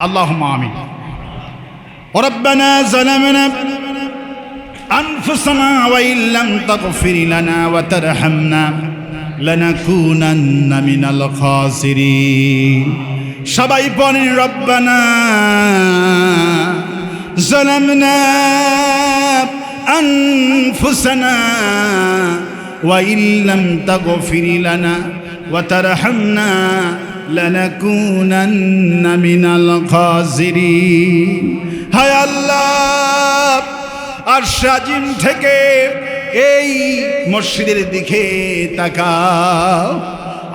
اللهم آمين. ربنا ظلمنا أنفسنا وإن لم تغفر لنا وترحمنا لنكونن من الخاسرين. সবাই পড়েন ربنا ظلمنا أنفسنا وإن لم تغفر لنا وترحمنا لنكونن من الخاسرين. হায় আল্লাহ, আরশ আজিম থেকে এই মসজিদের দিকে তাকাও।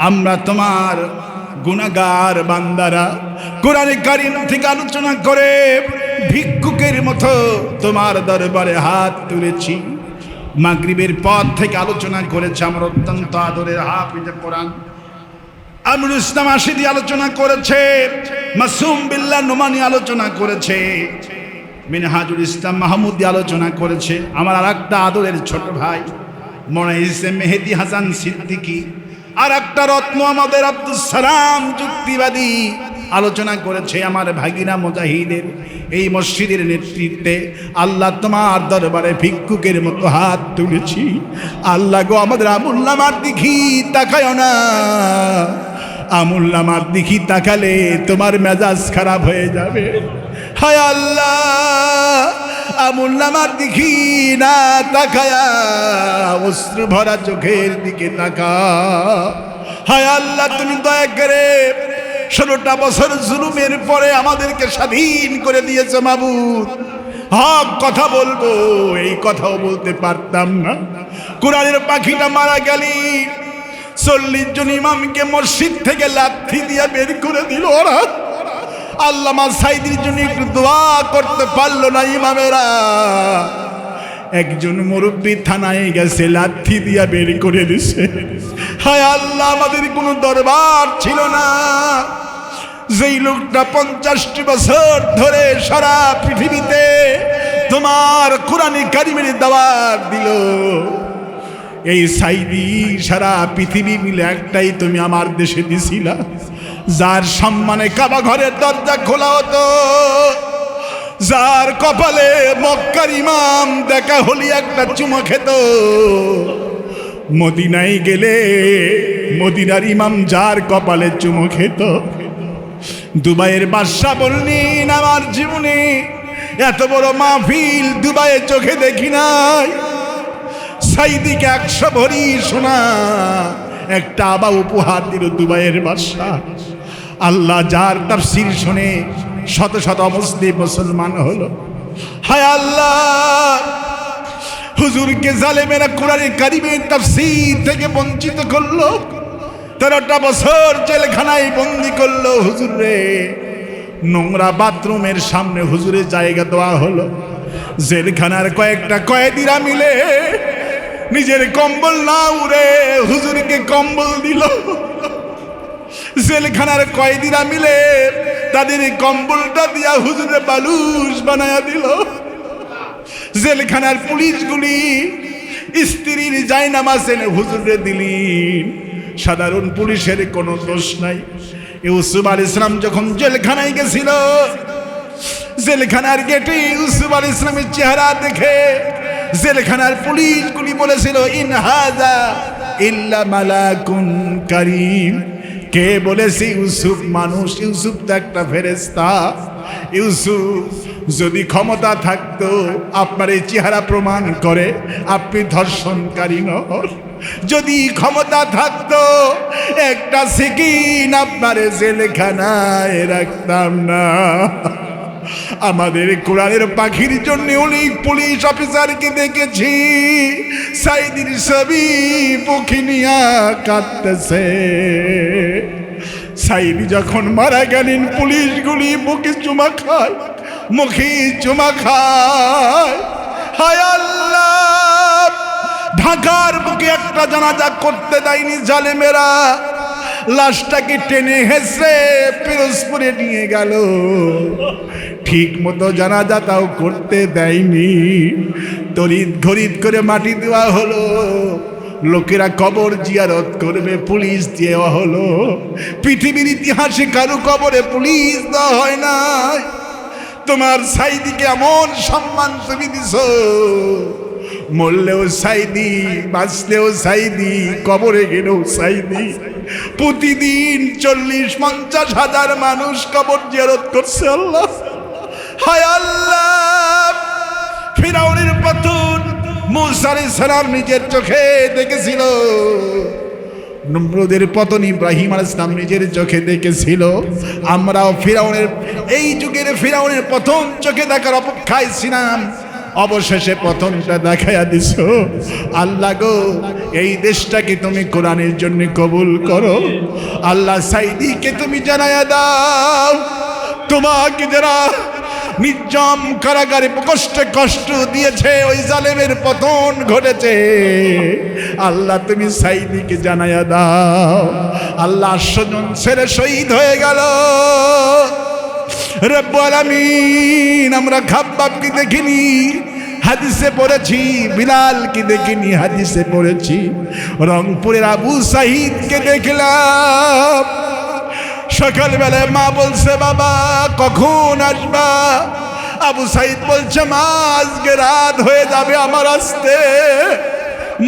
আমরা তোমার গুনাহগার বান্দারা কোরআনে কারীম থেকে আলোচনা করে ভিক্ষুকের মতো তোমার দরবারে হাত তুলেছি। মাগরিবের পর থেকে আলোচনা করেছে আমার অত্যন্ত আদরের হাফিজে কোরআন আমিরুল ইসলাম আশিদি আলোচনা করেছে, মাসুম বিল্লাহ নোমানি আলোচনা করেছে, মিনহাজুল ইসলাম মাহমুদি আলোচনা করেছে। আমার আর একটা আদরের ছোট ভাই মনাইসে মেহেদি হাসান সিদ্দিকী, আর একটা রত্ন আমাদের আব্দুল সালাম যুক্তিবাদী আলোচনা করেছে। আমার ভাগিনা মুজাহিদের এই মসজিদের নেতৃত্বে আল্লাহ তোমার দরবারে ভিক্ষুকের মতো হাত তুলেছি। আল্লাহ গো, আমাদের আমুল্লামার দিকে তাকায় না। আমুল্লামার দিকে তাকালে তোমার মেজাজ খারাপ হয়ে যাবে। হায় আল্লাহ, আমুল্লামার দিকে না তাকায়া অশ্রু ভরা চোখের দিকে তাকা। হায় আল্লাহ, তুমি দয়া করে 16টা বছর জুলুমের পরে আমাদেরকে স্বাধীন করে দিয়েছে মাবুদ। হক কথা বলবো, এই কথাও বলতে পারতাম না। কোরআনের পাখিটা মারা গেলি 40 জন ইমামকে মসজিদ থেকে লাথি দিয়ে বের করে দিল ওরা। আল্লামা সাইদির জন্য একটু দোয়া করতে পারলো না ইমামেরা। একজন মুরব্বী থানায় গেছে, লাথি দিয়া বের করে দিছে। হায় আল্লাহ, আমাদের কোনো দরবার ছিল না। যেই লোকটা 50টি বছর ধরে সারা পৃথিবীতে তোমার কোরআনে কারিমের দাওয়াত দিল, এই সাইদি সারা পৃথিবী মিলে একটাই তুমি আমার দেশে দিছিলা, যার সম্মানে কাবা ঘরের দরজা খোলা হতো, যার কপালে মক্কার ইমাম দেখা হলি একটা চুমো খেত। মদিনায় গেলে মদিনার ইমাম যার কপালে চুমো খেত। দুবাইয়ের বাদশা বললেন, আমার জীবনে এত বড় মাহফিল দুবাইয়ে চোখে দেখি নাই। সাইদিকে 100 ভরি সোনা একটা আবা উপহার দিল দুবাইয়ের বাদশা। আল্লাহ যার তাফসীর শুনে শত শত মুসলিম মুসলমান হলো। হায় আল্লাহ, হুজুরকে জালেমেরা কোরআনে কারিমের তাফসীর থেকে বঞ্চিত করলো। 13টা বছর জেলখানায় বন্দি করলো। হুজুরে নোংরা বাথরুমের সামনে হুজুরের জায়গা দেওয়া হলো। জেলখানার কয়েকটা কয়েদিরা মিলে নিজের কম্বল না উড়ে হুজুরকে কম্বল দিল। জেলখানার কয়েদিরা মিলে তাদের কম্বলটা দিয়া হুজুরে বালুশ বানায়া দিল। জেলখানার পুলিশগুলি স্ত্রীর জায়নামাজ এনে হুজুরে দিলেন। সাধারণ পুলিশের কোনো দোষ নাই। ইউসুফ আলাইহিস সালাম যখন জেলখানায় গেছিল, জেলখানার গেটে ইউসুফ আলাইহিস সালামের চেহারা দেখে জেলখানার পুলিশগুলি বলেছিল, ইন হাযা ইল্লা মালাকুন কারীম। কে বলেছে ইউসুফ মানুষ? ইউসুফ তো একটা ফেরেশতা। ইউসুফ যদি ক্ষমতা থাকতো আপনার এই চেহারা প্রমাণ করে আপনি ধর্ষণকারী নন। যদি ক্ষমতা থাকতো একটা সেকেন্ড আপনার জেলখানায় রাখতাম না। আমাদের কোরআনের পাখির জন্য অনেক পুলিশ অফিসারকে দেখেছি সাইদির ছবি পক্ষী নিয়া কাঁদতেছে। সাইদি যখন মারা গেলেন পুলিশগুলি মুখে চুমা খায়, মুখে চুমা খায়। হায় আল্লাহ, ঢাকার বুকে একটা জানাজা করতে দেয়নি জালেমেরা। লাশটাকে টেনে হেসে পিরোজপুরে নিয়ে গেল। ঠিক মতো জানাজাটাও করতে দেয়নি। তড়িৎ ঘড়িৎ করে মাটি দেওয়া হলো। লোকেরা কবর জিয়ারত করবে, পুলিশ দেওয়া হলো। পৃথিবীর ইতিহাসে কারো কবরে পুলিশ দেওয়া হয় না। তোমার সাইদিকে এমন সম্মান তুমি দিছ, মরলেও সাইদি, বাঁচলেও সাইদি, কবরে গেলেও সাইদি। প্রতিদিন 40-50 হাজার মানুষ কবর জিয়ারত করছে। আল্লাহ, হায় আল্লাহ, ফিরাউনের পতন মূসা আলাইহিস সালাম নিজের চোখে দেখেছিল, নমরুদের পতন ইব্রাহিম আলাইহিস সালাম নিজের চোখে দেখেছিল। আমরাও ফিরাউনের, এই যুগের ফিরাউনের পতন চোখে দেখার অপেক্ষায় ছিলাম, অবশেষে পতনটা দেখাইয়া দিছো। আল্লাহ গো, এই দেশটাকে তুমি কোরআনের জন্য কবুল করো। আল্লাহ, সাইদিকে তুমি জানাইয়া দাও, তোমাকে যারা নির্জম কারাগারে কষ্টে কষ্ট দিয়েছে, ওই জালেমের পতন ঘটেছে। আল্লাহ, তুমি সাইদিকে জানাইয়া দাও। আল্লাহ, স্বজন ছেড়ে শহীদ হয়ে গেল। রব্বুল আলামিন, আমরা খাব্বাবকে দেখিনি, হাদিসে পড়েছি। বিলালকে দেখিনি, হাদিসে পড়েছি। রংপুরের আবু সাহিদকে দেখলাম। সকালবেলায় মা বলছে, বাবা কখন আসবা? আবু সাইদ বলছে, মা আজকে রাত হয়ে যাবে আমার আসতে।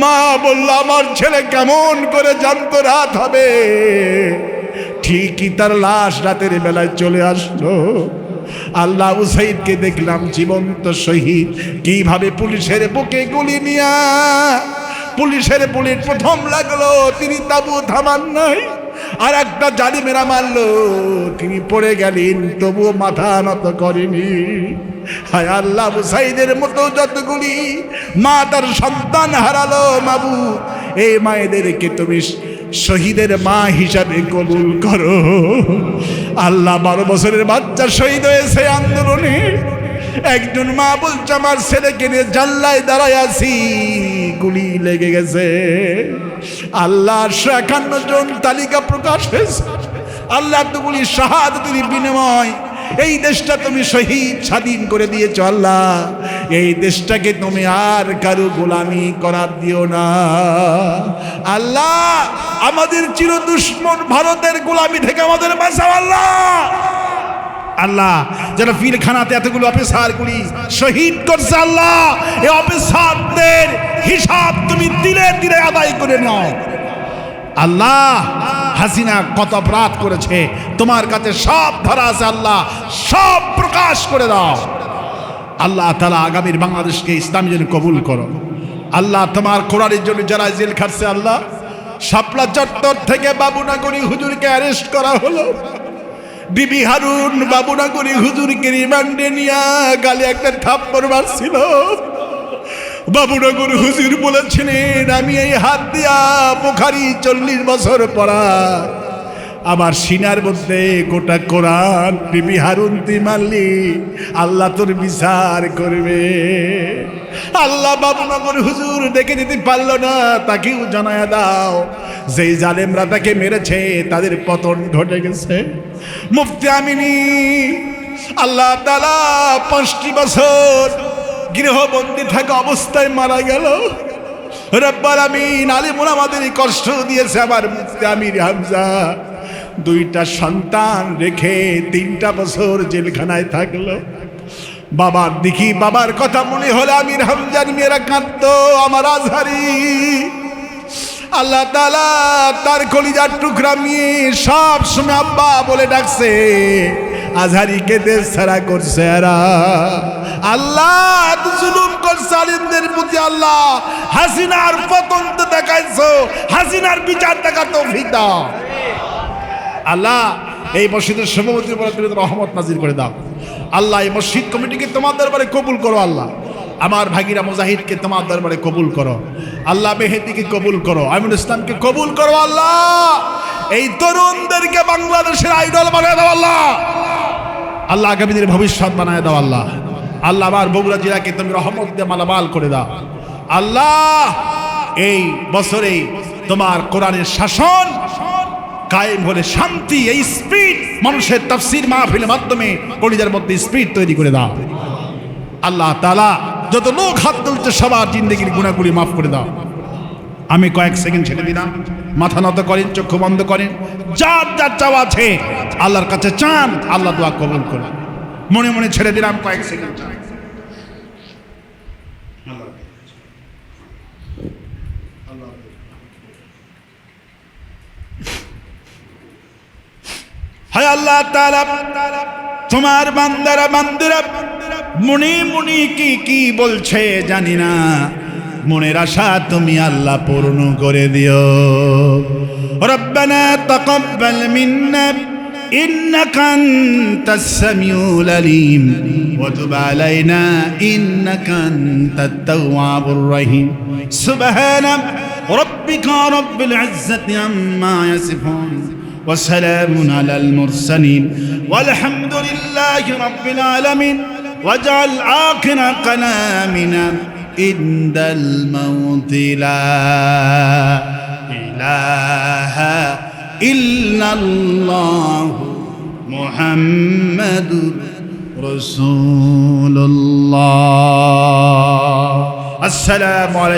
মা বলল, আমার ছেলে কেমন করে জানতো রাত হবে? ঠিকই তার লাশ রাতের বেলায় চলে আসলো। আল্লাহ, আবু সাইদকে দেখলাম জীবন্ত শহীদ। কিভাবে পুলিশের বুকে গুলি নিয়া, পুলিশের বুলেট প্রথম লাগলো, তিনি তাবু থামান নাই। আর একটা জালিমেরা মারলো, তিনি পড়ে গেলেন, তবুও মাথা নত করেনি। হায় আল্লাহ, আবু সাইদের মতো যতগুলি মা তার সন্তান হারালো, মাবুদ, এই মায়েদেরকে তুমি শহীদের মা হিসাবে কবুল করো। আল্লাহ, 12 বছরের বাচ্চা শহীদ হয়েছে আন্দোলনে। একজন মা বলছে, আমার ছেলেকে নিয়ে জানলায় দাঁড়ায় আছি, গুলি লেগে গেছে। আল্লাহ, 151 জন তালিকা প্রকাশ হয়েছে। আল্লাহ, এতগুলি শাহাদাতের বিনিময় এই দেশটা তুমি শহীদ স্বাধীন করে দিয়েছ। আল্লাহ, এই দেশটাকে তুমি আর কারো গোলামি করার দিও না। আল্লাহ, আমাদের চির দুশ্মন ভারতের গোলামি থেকে আমাদের বাঁচাও। আল্লাহ, আল্লাহ, যারা পিলখানাতে এতগুলো অফিসারগুলি শহীদ করছে, আল্লাহ, এই অফিসারদের হিসাব তুমি দিলে দিলে আদায় করে নাও। আল্লাহ, হাসিনা কত অপরাধ করেছে, তোমার কাছে সব ধরা আছে। আল্লাহ, সব প্রকাশ করে দাও। আল্লাহ তাআলা আগামীর বাংলাদেশকে ইসলামের জন্য কবুল করো। আল্লাহ, তোমার কোরআনের জন্য যারা জেল খাটছে, আল্লাহ, শাপলা চত্বর থেকে বাবুনাগরী হুজুরকে অ্যারেস্ট করা হলো। বিবি হারুন বাবুনাগরী হুজুরকে রিমান্ডে নিয়ে গালে একটা থাপ্পড় মারছিল। বাবুনগর হুজুর বলেছিলেন, আমি এই হাত দিয়া বুখারী 40 বছর পড়া, আবার সিনার মধ্যে গোটা কোরআন। বিবি হারুন তুই মারলি, আল্লাহ তোর বিচার করবে। আল্লাহ, বাবুনগর হুজুর দেখে দিতে পারলো না, তাকেও জানায়া দাও, যেই জালেমরা তাকে মেরেছে তাদের পতন ঘটে গেছে। মুফতি আমিনী, আল্লাহ তাআলা 5টি বছর গৃহবন্দী থাকা অবস্থায় মারা গেল। রব্বুল আমিন, আলিমুল আমাদের কষ্ট দিয়েছে। আবার মুফতি আমির হামজা 2টা সন্তান রেখে 3টা বছর জেলখানায় থাকলো। বাবার দেখি, বাবার কথা মনে হলে আমির হামজার মেয়েরা কাঁদতো, আমার আজহারি। আল্লাহ তাআলা তার কলিজার টুকরা মেয়ে সব সময় আব্বা বলে ডাকছে। আজহারিকে দেশ ছাড়া করছে এরা। আল্লাহ, এত জুলুম করছে আলিমদের প্রতি। আল্লাহ, হাসিনার পতন তো দেখাইছো, হাসিনার বিচার দেখার তৌফিক দাও। আল্লাহ, এই মসজিদের সভাপতির উপর তুমি রহমত নাজির করে দাও। আল্লাহ, এই মসজিদ কমিটিকে তোমার দরবারে কবুল করো। আল্লাহ, আমার ভাগিরা মুজাহিদকে তোমার দরবারে কবুল করো। আল্লাহ, মেহেদিকে কবুল করো, আমিনুল ইসলামকে কবুল করো। আল্লাহ, এই তরুণদেরকে বাংলাদেশের আইডল বানিয়ে দাও। আল্লাহ, আল্লাহ, আগামী দিনের ভবিষ্যৎ বানিয়ে দাও। আল্লাহ, আল্লাহ, আমার বগুড়া জেলাকে তুমি রহমত দিয়ে মালামাল করে দাও। আল্লাহ, এই বছরে তোমার কোরআনের শাসন কায়েম হলে শান্তি, এই স্পিড মানুষের তাফসীর মাহফিলের মাধ্যমে কলিজার মধ্যে স্পিড তৈরি করে দাও। আল্লাহ তাআলা, যত লোক হাত তুলছে সবার জিন্দেগির গুনাহগুলি মাফ করে দাও। আমি কয়েক সেকেন্ড ছেড়ে দিলাম, মাথা নত করেন, চক্ষু বন্ধ করেন, যার যার চাওয়া আছে আল্লাহর কাছে চান, আল্লাহ দোয়া কবুল করেন। মনে মনে ছেড়ে দিলাম কয়েক সেকেন্ড। হায় আল্লাহ তাআলা, তোমার বান্দারা বান্দিরা মনে মনে কি কি বলছে জানি না, মনের আশা তুমি আল্লাহ পূর্ণ করে দিও। রব্বানা তাকাব্বাল মিন্না ইন্নাকা আনতাস সামিউল আলিম ওয়া তুব আলাইনা ইন্নাকা আনতাত তাওয়াবুর রহিম। সুবহানা রাব্বিকা রাব্বিল ইজ্জাতি আম্মা ইয়াসিফুন ওয়া সালামুন আলাল মুরসালিন ওয়ালহামদুলিল্লাহি রাব্বিল আলামিন। ওয়াজআল আখিরা কালামিনা عند الموت لا إله إلا الله محمد رسول الله. السلام عليكم.